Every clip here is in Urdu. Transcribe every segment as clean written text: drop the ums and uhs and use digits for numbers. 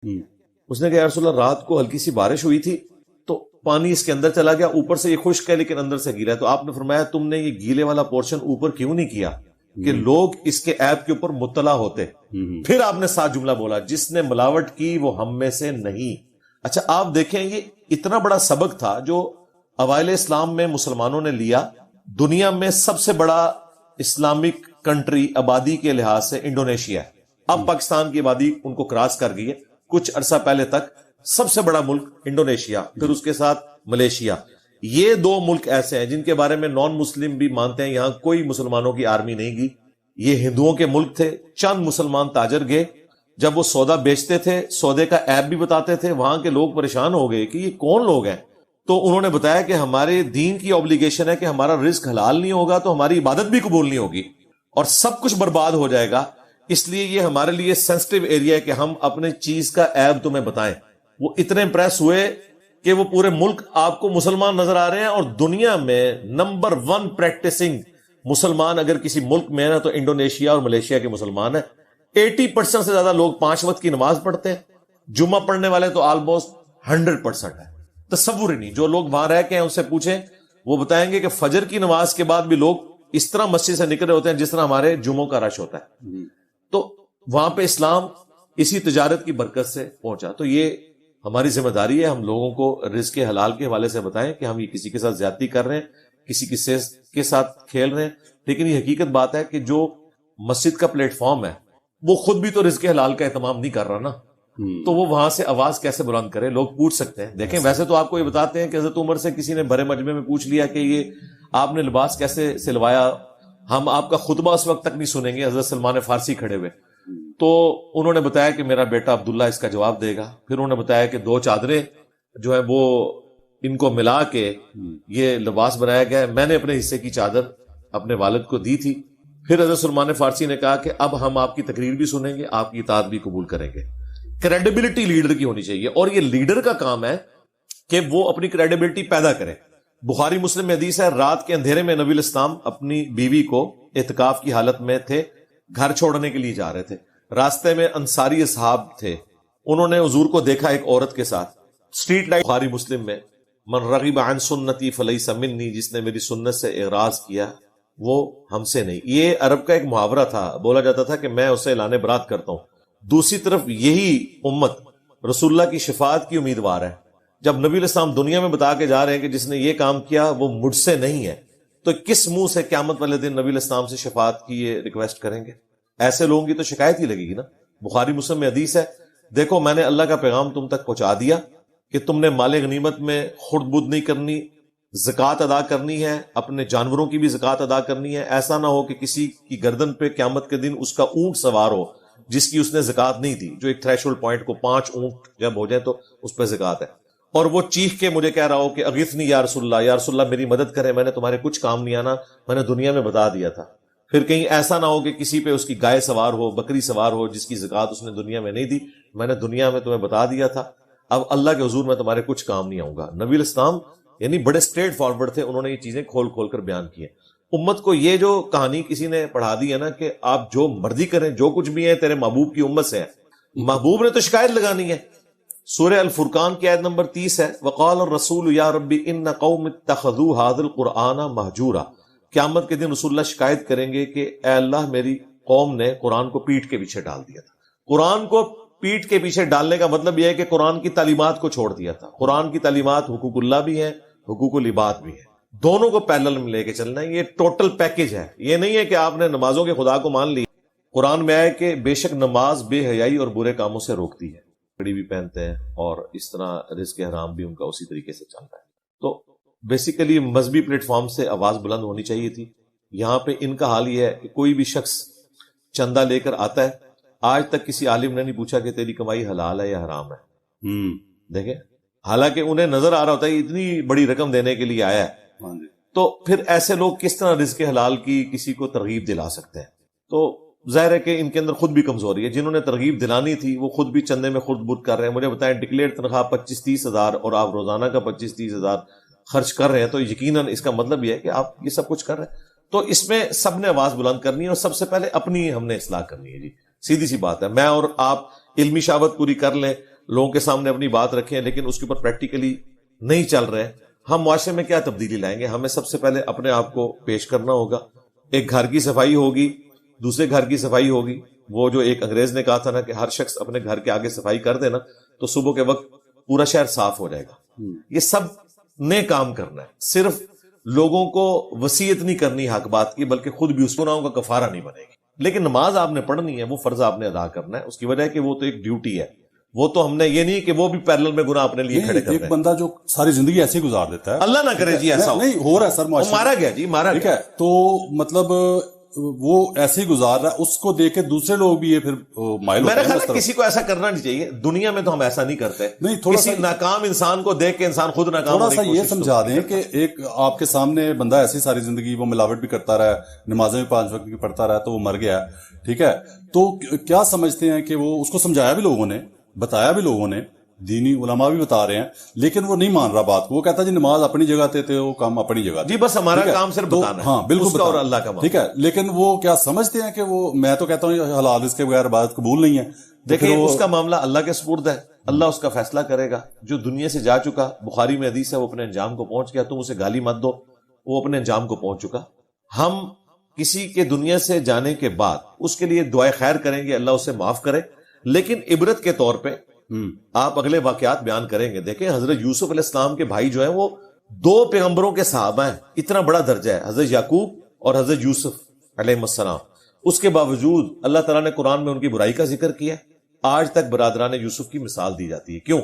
اس نے کہا یا رسول اللہ رات کو ہلکی سی بارش ہوئی تھی تو پانی اس کے اندر چلا گیا، اوپر سے یہ خشک ہے لیکن اندر سے گیلا ہے، تو آپ نے فرمایا تم نے یہ گیلے والا پورشن اوپر کیوں نہیں کیا کہ لوگ اس کے عیب کے اوپر مطلع ہوتے؟ پھر آپ نے ساتھ جملہ بولا جس نے ملاوٹ کی وہ ہم میں سے نہیں۔ اچھا آپ دیکھیں یہ اتنا بڑا سبق تھا جو اوائل اسلام میں مسلمانوں نے لیا۔ دنیا میں سب سے بڑا اسلامک کنٹری آبادی کے لحاظ سے انڈونیشیا ہے، اب پاکستان کی آبادی ان کو کراس کر گئی ہے، کچھ عرصہ پہلے تک سب سے بڑا ملک انڈونیشیا، پھر اس کے ساتھ ملیشیا۔ یہ دو ملک ایسے ہیں جن کے بارے میں نان مسلم بھی مانتے ہیں یہاں کوئی مسلمانوں کی آرمی نہیں گئی، یہ ہندوؤں کے ملک تھے، چند مسلمان تاجر گئے، جب وہ سودا بیچتے تھے سودے کا عیب بھی بتاتے تھے، وہاں کے لوگ پریشان ہو گئے کہ یہ کون لوگ ہیں، تو انہوں نے بتایا کہ ہمارے دین کی اوبلیگیشن ہے کہ ہمارا رزق حلال نہیں ہوگا تو ہماری عبادت بھی قبول نہیں ہوگی اور سب کچھ برباد ہو جائے گا، اس لیے یہ ہمارے لیے سینسٹیو ایریا ہے کہ ہم اپنے چیز کا عیب تمہیں بتائیں۔ وہ اتنے امپریس ہوئے کہ وہ پورے ملک آپ کو مسلمان نظر آ رہے ہیں، اور دنیا میں نمبر 1 پریکٹسنگ مسلمان اگر کسی ملک میں ہے نا تو انڈونیشیا اور ملیشیا کے مسلمان ہیں۔ 80% سے زیادہ لوگ 5 وقت کی نماز پڑھتے ہیں، جمعہ پڑھنے والے تو آلموسٹ 100% ہے۔ تصور ہی نہیں، جو لوگ وہاں رہ کے ہیں ان سے پوچھیں، وہ بتائیں گے کہ فجر کی نماز کے بعد بھی لوگ اس طرح مسجد سے نکل رہے ہوتے ہیں جس طرح ہمارے جمعوں کا رش ہوتا ہے۔ تو وہاں پہ اسلام اسی تجارت کی برکت سے پہنچا۔ تو یہ ہماری ذمہ داری ہے، ہم لوگوں کو رزق حلال کے حوالے سے بتائیں کہ ہم یہ کسی کے ساتھ زیادتی کر رہے ہیں، کسی کے ساتھ کھیل رہے ہیں، لیکن یہ حقیقت بات ہے کہ جو مسجد کا پلیٹ فارم ہے وہ خود بھی تو رزق حلال کا اہتمام نہیں کر رہا نا، تو وہ وہاں سے آواز کیسے بلند کرے؟ لوگ پوچھ سکتے ہیں۔ دیکھیں ویسے تو آپ کو یہ بتاتے ہیں کہ حضرت عمر سے کسی نے بھرے مجمع میں پوچھ لیا کہ یہ آپ نے لباس کیسے سلوایا، ہم آپ کا خطبہ اس وقت تک نہیں سنیں گے، حضرت سلمان فارسی کھڑے ہوئے، تو انہوں نے بتایا کہ میرا بیٹا عبداللہ اس کا جواب دے گا۔ پھر انہوں نے بتایا کہ 2 چادریں جو ہے وہ ان کو ملا کے یہ لباس بنایا گیا ہے، میں نے اپنے حصے کی چادر اپنے والد کو دی تھی۔ پھر حضرت سلمان فارسی نے کہا کہ اب ہم آپ کی تقریر بھی سنیں گے، آپ کی اطاعت بھی قبول کریں گے۔ کریڈیبلٹی لیڈر کی ہونی چاہیے، اور یہ لیڈر کا کام ہے کہ وہ اپنی کریڈیبلٹی پیدا کرے۔ بخاری مسلم میں حدیث ہے، رات کے اندھیرے میں نبی الاسلام اپنی بیوی کو اعتکاف کی حالت میں تھے، گھر چھوڑنے کے لیے جا رہے تھے، راستے میں انصاری اصحاب تھے، انہوں نے حضور کو دیکھا ایک عورت کے ساتھ، سٹریٹ لائٹ بخاری مسلم میں، من رغب عن سنتی فلیس منی، جس نے میری سنت سے اعراض کیا وہ ہم سے نہیں۔ یہ عرب کا ایک محاورہ تھا، بولا جاتا تھا کہ میں اسے اعلان برات کرتا ہوں۔ دوسری طرف یہی امت رسول اللہ کی شفاعت کی امیدوار ہے۔ جب نبی علیہ السلام دنیا میں بتا کے جا رہے ہیں کہ جس نے یہ کام کیا وہ مجھ سے نہیں ہے، تو کس منہ سے قیامت والے دن نبی علیہ السلام سے شفاعت کی یہ ریکویسٹ کریں گے؟ ایسے لوگوں کی تو شکایت ہی لگے گی نا۔ بخاری مسلم میں حدیث ہے، دیکھو میں نے اللہ کا پیغام تم تک پہنچا دیا کہ تم نے مال غنیمت میں خرد بد نہیں کرنی، زکوٰۃ ادا کرنی ہے، اپنے جانوروں کی بھی زکوٰۃ ادا کرنی ہے۔ ایسا نہ ہو کہ کسی کی گردن پہ قیامت کے دن اس کا اونٹ سوار ہو جس کی اس نے زکوٰۃ نہیں دی، جو ایک تھریشولڈ پوائنٹ کو 5 اونٹ جب ہو جائے تو اس پہ زکوٰۃ ہے، اور وہ چیخ کے مجھے کہہ رہا ہو کہ اغثنی یا رسول اللہ، یا رسول اللہ میری مدد کرے، میں نے تمہارے کچھ کام نہیں آنا، میں نے دنیا میں بتا دیا تھا۔ پھر کہیں ایسا نہ ہو کہ کسی پہ اس کی گائے سوار ہو، بکری سوار ہو جس کی زکوٰۃ اس نے دنیا میں نہیں دی، میں نے دنیا میں تمہیں بتا دیا تھا، اب اللہ کے حضور میں تمہارے کچھ کام نہیں آؤں گا۔ نبی علیہ السلام یعنی بڑے اسٹریٹ فارورڈ تھے، انہوں نے یہ چیزیں کھول کھول کر بیان کی ہیں۔ امت کو یہ جو کہانی کسی نے پڑھا دی ہے نا کہ آپ جو مرضی کریں، جو کچھ بھی ہے تیرے محبوب کی امت سے ہے، محبوب نے تو شکایت لگانی ہے۔ سورہ الفرقان کی آیت نمبر 30 ہے، وقال الرسول یا ربی ان قوم اتخذوا هذا القرآن مہجورا۔ قیامت کے دن رسول اللہ شکایت کریں گے کہ اے اللہ میری قوم نے قرآن کو پیٹھ کے پیچھے ڈال دیا تھا۔ قرآن کو پیٹھ کے پیچھے ڈالنے کا مطلب یہ ہے کہ قرآن کی تعلیمات کو چھوڑ دیا تھا۔ قرآن کی تعلیمات حقوق اللہ بھی ہیں، حقوق العباد بھی ہیں، دونوں کو پیرلل میں لے کے چلنا ہے۔ یہ ٹوٹل پیکج ہے، یہ نہیں ہے کہ آپ نے نمازوں کے خدا کو مان لی۔ قرآن میں ہے کہ بے شک نماز بے حیائی اور برے کاموں سے روکتی ہے، گھڑی بھی پہنتے ہیں اور اس طرح رزق حرام بھی ان کا اسی طریقے سے چل رہا ہے۔ تو بیسیکلی مذہبی پلیٹ فارم سے آواز بلند ہونی چاہیے تھی۔ یہاں پہ ان کا حال یہ ہے کہ کوئی بھی شخص چندہ لے کر آتا ہے، آج تک کسی عالم نے نہیں پوچھا کہ تیری کمائی حلال ہے یا حرام ہے۔ دیکھیں، حالانکہ انہیں نظر آ رہا ہوتا ہے اتنی بڑی رقم دینے کے لیے آیا ہے، تو پھر ایسے لوگ کس طرح رزق حلال کی کسی کو ترغیب دلا سکتے ہیں؟ تو ظاہر ہے کہ ان کے اندر خود بھی کمزوری ہے۔ جنہوں نے ترغیب دلانی تھی وہ خود بھی چندے میں خود بد کر رہے ہیں۔ مجھے بتائیں ڈکلیئر تنخواہ 25-30 ہزار اور آپ روزانہ کا 25-30 ہزار خرچ کر رہے ہیں، تو یقیناً اس کا مطلب یہ ہے کہ آپ یہ سب کچھ کر رہے ہیں۔ تو اس میں سب نے آواز بلند کرنی ہے، اور سب سے پہلے اپنی ہم نے اصلاح کرنی ہے۔ جی سیدھی سی بات ہے، میں اور آپ علمی شاوت پوری کر لیں، لوگوں کے سامنے اپنی بات رکھیں لیکن اس کے اوپر پریکٹیکلی نہیں چل رہے ہیں. ہم معاشرے میں کیا تبدیلی لائیں گے؟ ہمیں سب سے پہلے اپنے آپ کو پیش کرنا ہوگا. ایک گھر کی صفائی ہوگی, دوسرے گھر کی صفائی ہوگی. وہ جو ایک انگریز نے کہا تھا نا کہ ہر شخص اپنے گھر کے آگے صفائی کر دے نا تو صبح کے وقت پورا شہر صاف ہو جائے گا. یہ سب نے کام کرنا ہے, صرف لوگوں کو وصیت نہیں کرنی حق بات کی, بلکہ خود بھی اس گناہوں کا کفارہ نہیں بنے گی. لیکن نماز آپ نے پڑھنی ہے, وہ فرض آپ نے ادا کرنا ہے. اس کی وجہ ہے کہ وہ تو ایک ڈیوٹی ہے, وہ تو ہم نے یہ نہیں کہ وہ بھی پیرلل میں گناہ اپنے لیے کھڑے کر رہے ہیں. ایک بندہ جو ساری زندگی ایسے گزار دیتا ہے, اللہ نہ کرے جی ایسا نہیں ہو رہا ہے سر, مارا گیا جی, مارا ٹھیک گیا. ہے, تو مطلب وہ ایسے ہی گزار رہا ہے, اس کو دیکھ کے دوسرے لوگ بھی یہ پھر مائل ہوتے ہیں. میرا خیال ہے کسی کو ایسا کرنا نہیں چاہیے. دنیا میں تو ہم ایسا نہیں کرتے. نہیں, تھوڑا کسی ناکام انسان کو دیکھ کے انسان خود ناکام تھوڑا سا یہ سمجھا دیں کہ ایک آپ کے سامنے بندہ ایسی ساری زندگی وہ ملاوٹ بھی کرتا رہا ہے, نمازیں بھی 5 وقت کی پڑھتا رہا, تو وہ مر گیا, ٹھیک ہے, تو کیا سمجھتے ہیں کہ وہ اس کو سمجھایا بھی لوگوں نے, بتایا بھی لوگوں نے, دینی علماء بھی بتا رہے ہیں, لیکن وہ نہیں مان رہا بات کو. وہ کہتا ہے جی نماز اپنی جگہ تھے وہ کام اپنی جگہ, جی بس ہمارا کام صرف بتانا ہے. ہاں بالکل, اور اللہ کا ٹھیک ہے, لیکن وہ کیا سمجھتے ہیں کہ وہ, میں تو کہتا ہوں حلال رزق کے بغیر عبادت قبول نہیں ہے. دیکھیں اس کا معاملہ اللہ کے سپرد ہے, اللہ اس کا فیصلہ کرے گا. جو دنیا سے جا چکا, بخاری میں حدیث ہے, وہ اپنے انجام کو پہنچ گیا, تم اسے گالی مت دو, وہ اپنے انجام کو پہنچ چکا. ہم کسی کے دنیا سے جانے کے بعد اس کے لیے دعائے خیر کریں گے, اللہ اسے معاف کرے, لیکن عبرت کے طور پہ آپ اگلے واقعات بیان کریں گے. دیکھیں حضرت یوسف علیہ السلام کے بھائی جو ہیں وہ 2 پیغمبروں کے صحابہ ہیں, اتنا بڑا درجہ ہے, حضرت یعقوب اور حضرت یوسف علیہ السلام. اس کے باوجود اللہ تعالیٰ نے قرآن میں ان کی برائی کا ذکر کیا. آج تک برادران یوسف کی مثال دی جاتی ہے. کیوں؟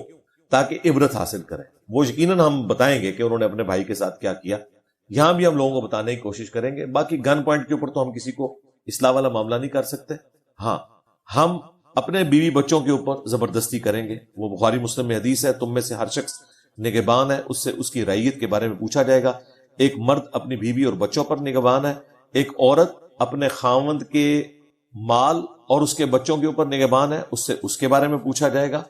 تاکہ عبرت حاصل کریں. وہ یقیناً ہم بتائیں گے کہ انہوں نے اپنے بھائی کے ساتھ کیا کیا. یہاں بھی ہم لوگوں کو بتانے کی کوشش کریں گے. باقی گن پوائنٹ کے اوپر تو ہم کسی کو اصلاح والا معاملہ نہیں کر سکتے. ہاں ہم اپنے بیوی بچوں کے اوپر زبردستی کریں گے. وہ بخاری مسلم میں حدیث ہے, تم میں سے ہر شخص نگہبان ہے, اس سے اس کی رعیت کے بارے میں پوچھا جائے گا. ایک مرد اپنی بیوی اور بچوں پر نگہبان ہے, ایک عورت اپنے خاوند کے مال اور اس کے بچوں کے اوپر نگہبان ہے, اس سے اس کے بارے میں پوچھا جائے گا.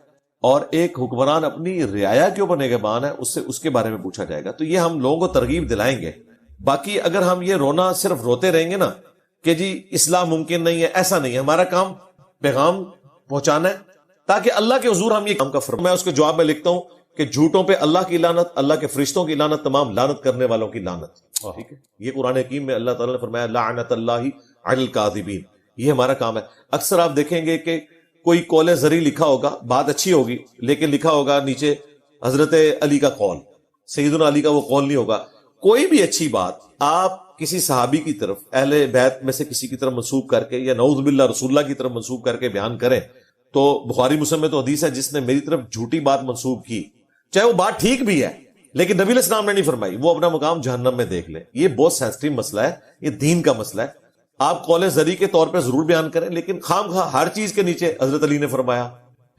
اور ایک حکمران اپنی رعایا کے اوپر نگہبان ہے, اس سے اس کے بارے میں پوچھا جائے گا. تو یہ ہم لوگوں کو ترغیب دلائیں گے. باقی اگر ہم یہ رونا صرف روتے رہیں گے نا کہ جی اصلاح ممکن نہیں ہے, ایسا نہیں ہے. ہمارا کام پیغام پہنچانا ہے تاکہ اللہ کے حضور ہم یہ کام کا فرمان. میں اس کے جواب میں لکھتا ہوں کہ جھوٹوں پہ اللہ کی لعنت, اللہ کے فرشتوں کی لعنت, تمام لعنت کرنے والوں کی لعنت. ٹھیک ہے, یہ قرآن حکیم میں اللہ تعالیٰ نے فرمایا لعنت اللہ علی الکاذبین. یہ ہمارا کام ہے. اکثر آپ دیکھیں گے کہ کوئی قول زری لکھا ہوگا, بات اچھی ہوگی, لیکن لکھا ہوگا نیچے حضرت علی کا قول, سیدنا علی کا وہ قول نہیں ہوگا. کوئی بھی اچھی بات آپ کسی صحابی کی طرف, اہل بیت میں سے کسی کی طرف منسوب کر کے, یا نعوذ باللہ رسول اللہ کی طرف منسوب کر کے بیان کریں, تو بخاری مسلم میں تو حدیث ہے جس نے میری طرف جھوٹی بات منسوب کی, چاہے وہ بات ٹھیک بھی ہے لیکن نبی علیہ السلام نے نہیں فرمائی, وہ اپنا مقام جہنم میں دیکھ لے. یہ بہت سینسٹیو مسئلہ ہے, یہ دین کا مسئلہ ہے. آپ قول زری کے طور پہ ضرور بیان کریں, لیکن خام خواہ ہر چیز کے نیچے حضرت علی نے فرمایا,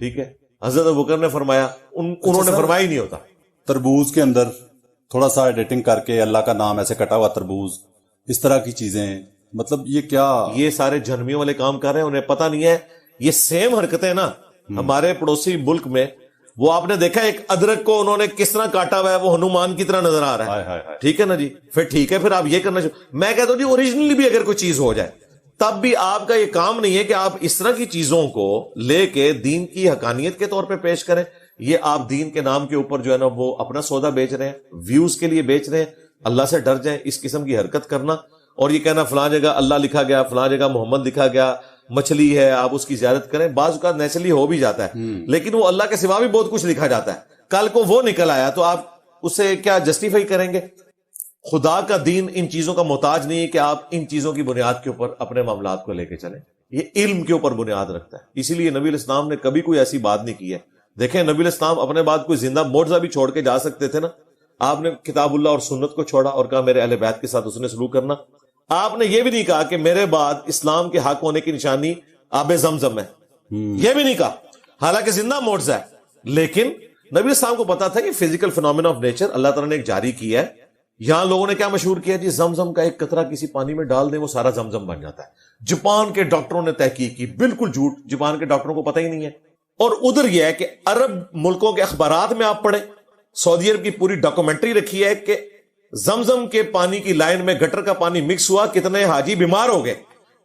ٹھیک ہے, حضرت ابوبکر نے فرمایا, انہوں نے فرمایا ہی نہیں ہوتا. تربوز کے اندر تھوڑا سا ایڈیٹنگ کر کے اللہ کا نام ایسے کٹا ہوا تربوز, اس طرح کی چیزیں, مطلب یہ کیا, یہ سارے جہنمیوں والے کام کر رہے ہیں, انہیں پتہ نہیں ہے. یہ سیم حرکتیں نا ہمارے پڑوسی ملک میں, وہ آپ نے دیکھا ایک ادرک کو انہوں نے کس طرح کاٹا ہوا ہے, وہ ہنومان کی طرح نظر آ رہا ہے. ٹھیک ہے نا جی, پھر ٹھیک ہے, پھر آپ یہ کرنا چاہیے. میں کہتا ہوں جی اوریجنلی بھی اگر کوئی چیز ہو جائے تب بھی آپ کا یہ کام نہیں ہے کہ آپ اس طرح کی چیزوں کو لے کے دین کی حقانیت کے طور پہ پیش کریں. یہ آپ دین کے نام کے اوپر جو ہے نا وہ اپنا سودا بیچ رہے ہیں, ویوز کے لیے بیچ رہے ہیں. اللہ سے ڈر جائیں. اس قسم کی حرکت کرنا اور یہ کہنا فلاں جگہ اللہ لکھا گیا, فلاں جگہ محمد لکھا گیا, مچھلی ہے آپ اس کی زیارت کریں, بعض اوقات نیچرلی ہو بھی جاتا ہے, لیکن وہ اللہ کے سوا بھی بہت کچھ لکھا جاتا ہے. کل کو وہ نکل آیا تو آپ اسے کیا جسٹیفائی کریں گے؟ خدا کا دین ان چیزوں کا محتاج نہیں ہے کہ آپ ان چیزوں کی بنیاد کے اوپر اپنے معاملات کو لے کے چلیں. یہ علم کے اوپر بنیاد رکھتا ہے. اسی لیے نبی علیہ السلام نے کبھی کوئی ایسی بات نہیں کی ہے. دیکھیں نبی علیہ السلام اپنے بعد کوئی زندہ معجزہ بھی چھوڑ کے جا سکتے تھے نا. آپ نے کتاب اللہ اور سنت کو چھوڑا اور کہا میرے اہل بیت کے ساتھ اس نے سلوک کرنا. آپ نے یہ بھی نہیں کہا کہ میرے بعد اسلام کے حق ہونے کی نشانی آب زمزم ہے, یہ بھی نہیں کہا, حالانکہ زندہ معجزہ ہے. لیکن نبی السلام کو پتا تھا کہ فزیکل فینومینا آف نیچر اللہ تعالیٰ نے ایک جاری کیا ہے. یہاں لوگوں نے کیا مشہور کیا جی, زمزم کا ایک قطرہ کسی پانی میں ڈال دیں وہ سارا زمزم بن جاتا ہے. جاپان کے ڈاکٹروں نے تحقیق کی, بالکل جھوٹ, جاپان کے ڈاکٹروں کو پتہ ہی نہیں ہے. اور ادھر یہ ہے کہ عرب ملکوں کے اخبارات میں آپ پڑھیں, سعودی عرب کی پوری ڈاکومنٹری رکھی ہے کہ زمزم کے پانی کی لائن میں گٹر کا پانی مکس ہوا, کتنے حاجی بیمار ہو گئے.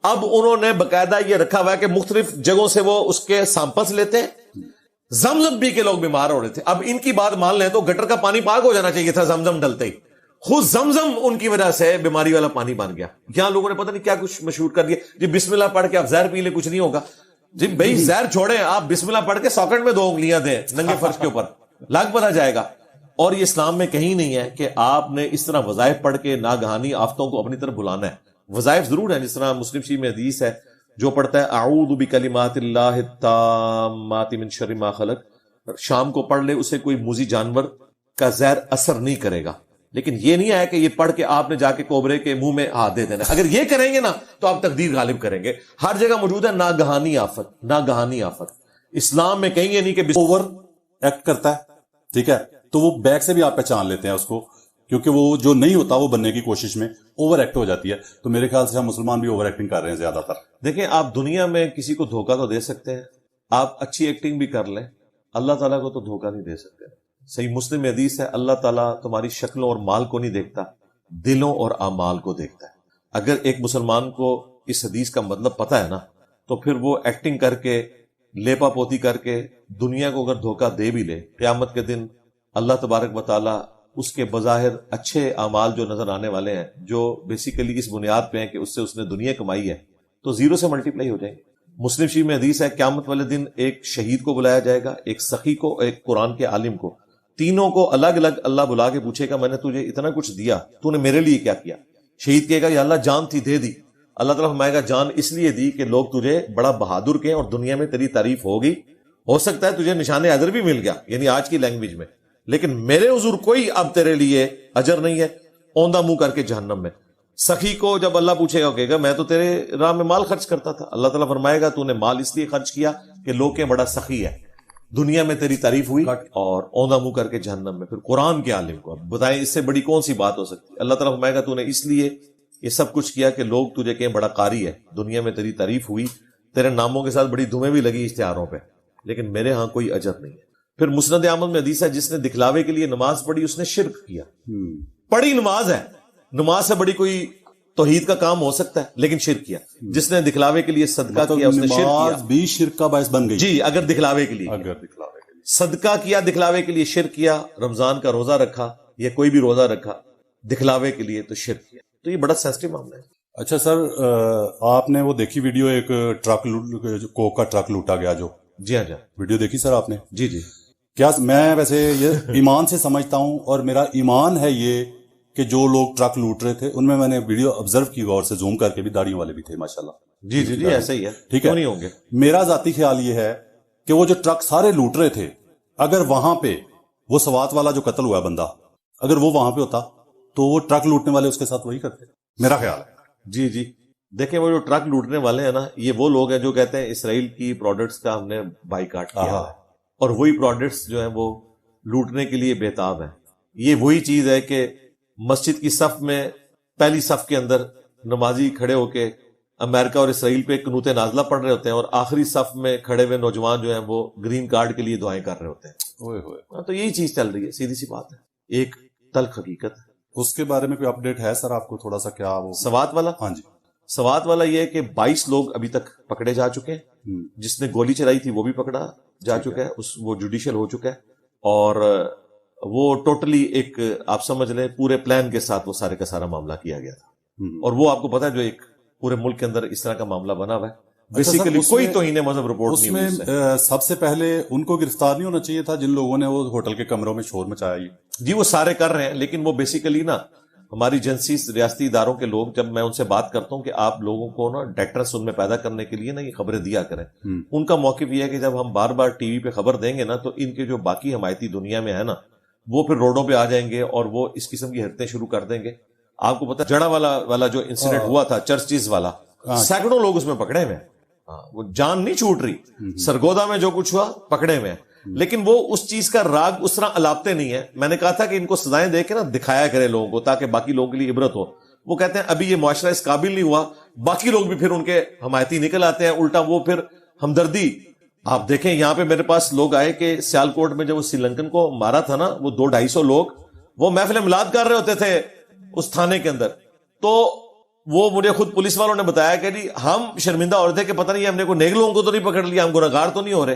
اب انہوں نے باقاعدہ یہ رکھا ہوا ہے کہ مختلف جگہوں سے وہ اس کے سیمپلز لیتے ہیں, زمزم پی کے لوگ بیمار ہو رہے تھے. اب ان کی بات مان لیں تو گٹر کا پانی پاک ہو جانا چاہیے تھا زمزم ڈلتے ہی. خود زمزم ان کی وجہ سے بیماری والا پانی بن گیا. یہاں لوگوں نے پتہ نہیں کیا کچھ مشہور کر دیا جی بسم اللہ پڑھ کے آپ زہر پی لیں کچھ نہیں ہوگا. جی بھائی زہر چھوڑیں, آپ بسم اللہ پڑھ کے ساکٹ میں 2 انگلیاں دیں ننگے فرش کے اوپر, لگ پتہ جائے گا. اور یہ اسلام میں کہیں نہیں ہے کہ آپ نے اس طرح وظائف پڑھ کے ناگہانی آفتوں کو اپنی طرف بلانا ہے. وظائف ضرور ہیں, جس طرح مسلم شریف میں حدیث ہے جو پڑھتا ہے اعوذ بکلمات اللہ التامات من شر ما خلق, شام کو پڑھ لے اسے کوئی موذی جانور کا زہر اثر نہیں کرے گا. لیکن یہ نہیں ہے کہ یہ پڑھ کے آپ نے جا کے کوبرے کے منہ میں ہاتھ دے دینا. اگر یہ کریں گے نا تو آپ تقدیر غالب کریں گے. ہر جگہ موجود ہے ناگہانی آفت, ناگہانی آفت. اسلام میں کہیں یہ نہیں کہ اوور ایکٹ کرتا ہے, ٹھیک ہے, تو وہ بیک سے بھی آپ پہچان لیتے ہیں اس کو, کیونکہ وہ جو نہیں ہوتا وہ بننے کی کوشش میں اوور ایکٹ ہو جاتی ہے. تو میرے خیال سے ہم مسلمان بھی اوور ایکٹنگ کر رہے ہیں زیادہ تر. دیکھیں آپ دنیا میں کسی کو دھوکہ تو دے سکتے ہیں, آپ اچھی ایکٹنگ بھی کر لیں, اللہ تعالیٰ کو تو دھوکہ نہیں دے سکتے. صحیح مسلم میں حدیث ہے اللہ تعالیٰ تمہاری شکلوں اور مال کو نہیں دیکھتا, دلوں اور اعمال کو دیکھتا ہے. اگر ایک مسلمان کو اس حدیث کا مطلب پتہ ہے نا تو پھر وہ ایکٹنگ کر کے لیپا پوتی کر کے دنیا کو اگر دھوکہ دے بھی لے, قیامت کے دن اللہ تبارک و تعالیٰ اس کے بظاہر اچھے اعمال جو نظر آنے والے ہیں, جو بیسیکلی اس بنیاد پہ ہیں کہ اس نے دنیا کمائی ہے, تو 0 سے ملٹیپلائی ہو جائیں گے. مسلم شریف میں حدیث ہے قیامت والے دن ایک شہید کو بلایا جائے گا, ایک سخی کو, ایک قرآن کے عالم کو, تینوں کو الگ الگ اللہ بلا کے پوچھے گا میں نے تجھے اتنا کچھ دیا, تو نے میرے لیے کیا کیا؟ شہید کہے گا یا اللہ جان تھی دے دی. اللہ تعالیٰ فرمائے گا جان اس لیے دی کہ لوگ تجھے بڑا بہادر کہیں اور دنیا میں تیری تعریف ہوگی, ہو سکتا ہے تجھے نشان اجر بھی مل گیا, یعنی آج کی لینگویج میں, لیکن میرے حضور کوئی اب تیرے لیے اجر نہیں ہے, اوندھا منہ کر کے جہنم میں. سخی کو جب اللہ پوچھے گا کہے گا میں تو تیرے راہ میں مال خرچ کرتا تھا. اللہ تعالیٰ فرمائے گا تو نے مال اس لیے خرچ کیا کہ لوگ کہ بڑا سخی ہے, دنیا میں تیری تعریف ہوئی اور اوندھا منہ کر کے جہنم میں. پھر قرآن کے عالم کو اب بتائیں اس سے بڑی کون سی بات ہو سکتی؟ اللہ تعالیٰ فرمائے گا تو نے اس لیے یہ سب کچھ کیا کہ لوگ تجھے کہیں بڑا قاری ہے, دنیا میں تیری تعریف ہوئی, تیرے ناموں کے ساتھ بڑی دھومیں بھی لگی اشتہاروں پہ, لیکن میرے ہاں کوئی اجر نہیں ہے. پھر مسند احمد میں حدیث ہے جس نے دکھلاوے کے لیے نماز پڑھی اس نے شرک کیا. پڑھی نماز ہے, نماز سے بڑی کوئی توحید کا کام ہو سکتا ہے, لیکن شرک کیا. جس نے دکھلاوے کے لیے صدقہ کیا اس نے شرک کیا. نماز بھی شرک کا باعث بن گئی جی, اگر دکھلاوے کے لیے, صدقہ کیا دکھلاوے کے لیے شرک کیا, رمضان کا روزہ رکھا یا کوئی بھی روزہ رکھا دکھلاوے کے لیے تو شرک کیا. تو یہ بڑا سینسٹیو معاملہ ہے. اچھا سر, آپ نے وہ دیکھی ویڈیو ایک ٹرک کوک کا ٹرک لوٹا گیا جو؟ جی ہاں, ویڈیو دیکھی سر آپ نے؟ جی جی. کیا میں ویسے یہ ایمان سے سمجھتا ہوں اور میرا ایمان ہے یہ کہ جو لوگ ٹرک لوٹ رہے تھے ان میں نے ویڈیو آبزرو کی غور سے, زوم کر کے بھی داڑیوں والے بھی تھے ماشاءاللہ. جی جی جی ایسا ہی ہے, ٹھیک ہے, نہیں ہوں گے. میرا ذاتی خیال یہ ہے کہ وہ جو ٹرک سارے لوٹ رہے تھے, اگر وہاں پہ وہ سوات والا جو قتل ہوا بندہ اگر وہ وہاں پہ ہوتا تو وہ ٹرک لوٹنے والے اس کے ساتھ وہی کرتے, میرا خیال ہے. جی جی دیکھیں وہ جو ٹرک لوٹنے والے ہیں نا, یہ وہ لوگ ہیں جو کہتے ہیں اسرائیل کی پروڈکٹس کا ہم نے بائیکاٹ کیا ہے, اور وہی پروڈکٹس جو ہیں وہ لوٹنے کے لیے بےتاب ہیں. یہ وہی چیز ہے کہ مسجد کی صف میں پہلی صف کے اندر نمازی کھڑے ہو کے امریکہ اور اسرائیل پہ قنوت نازلہ پڑھ رہے ہوتے ہیں, اور آخری صف میں کھڑے ہوئے نوجوان جو ہیں وہ گرین کارڈ کے لیے دعائیں کر رہے ہوتے ہیں. تو یہی چیز چل رہی ہے, سیدھی سی بات ہے, ایک تلخ حقیقت. اس کے بارے میں کوئی اپڈیٹ ہے سر آپ کو تھوڑا سا؟ کیا وہ سوات والا؟ ہاں جی, سوات والا یہ ہے کہ 22 لوگ ابھی تک پکڑے جا چکے ہیں. جس نے گولی چلائی تھی وہ بھی پکڑا جا چکا ہے, وہ جوڈیشل ہو چکا ہے, اور وہ ٹوٹلی ایک آپ سمجھ لیں پورے پلان کے ساتھ وہ سارے کا سارا معاملہ کیا گیا تھا. اور وہ آپ کو پتا ہے جو ایک پورے ملک کے اندر اس طرح کا معاملہ بنا ہوا ہے, بیسیکلی کوئی توہین مذہب رپورٹ نہیں ہوئی. اس میں سب سے پہلے ان کو گرفتار نہیں ہونا چاہیے تھا جن لوگوں نے وہ ہوٹل کے کمروں میں شور مچایا؟ جی وہ سارے کر رہے ہیں, لیکن وہ بیسیکلی نا ہماری ایجنسی ریاستی اداروں کے لوگ, جب میں ان سے بات کرتا ہوں کہ آپ لوگوں کو نا ڈیٹرنس ان میں پیدا کرنے کے لیے نا یہ خبریں دیا کریں, ان کا موقف یہ ہے کہ جب ہم بار بار ٹی وی پہ خبر دیں گے نا تو ان کے جو باقی حمایتی دنیا میں ہے نا وہ پھر روڈوں پہ آ جائیں گے اور وہ اس قسم کی حرکتیں شروع کر دیں گے. آپ کو پتا جڑا والا جو انسیڈنٹ ہوا تھا چرچز والا, سینکڑوں لوگ اس میں پکڑے ہوئے ہیں, وہ جان نہیں چھوٹ رہی. سرگودا میں جو کچھ ہوا پکڑے ہوئے ہیں, لیکن وہ اس چیز کا راگ اس طرح الاپتے نہیں ہے. میں نے کہا تھا کہ ان کو سزائیں دے کے نا دکھایا کرے لوگوں کو تاکہ باقی لوگوں کے لیے عبرت ہو. وہ کہتے ہیں ابھی یہ معاشرہ اس قابل نہیں ہوا, باقی لوگ بھی پھر ان کے حمایتی نکل آتے ہیں, الٹا وہ پھر ہمدردی. آپ دیکھیں یہاں پہ میرے پاس لوگ آئے کہ سیالکوٹ میں جب وہ سری لنکن کو مارا تھا نا, وہ 200-250 لوگ وہ محفل میلاد کر رہے ہوتے تھے اس تھانے کے اندر. تو وہ مجھے خود پولیس والوں نے بتایا کہ جی ہم شرمندہ ہو رہے تھے کہ پتہ نہیں ہم نے کوئی نیک لوگوں کو تو نہیں پکڑ لیا, ہم گنہگار تو نہیں ہو رہے.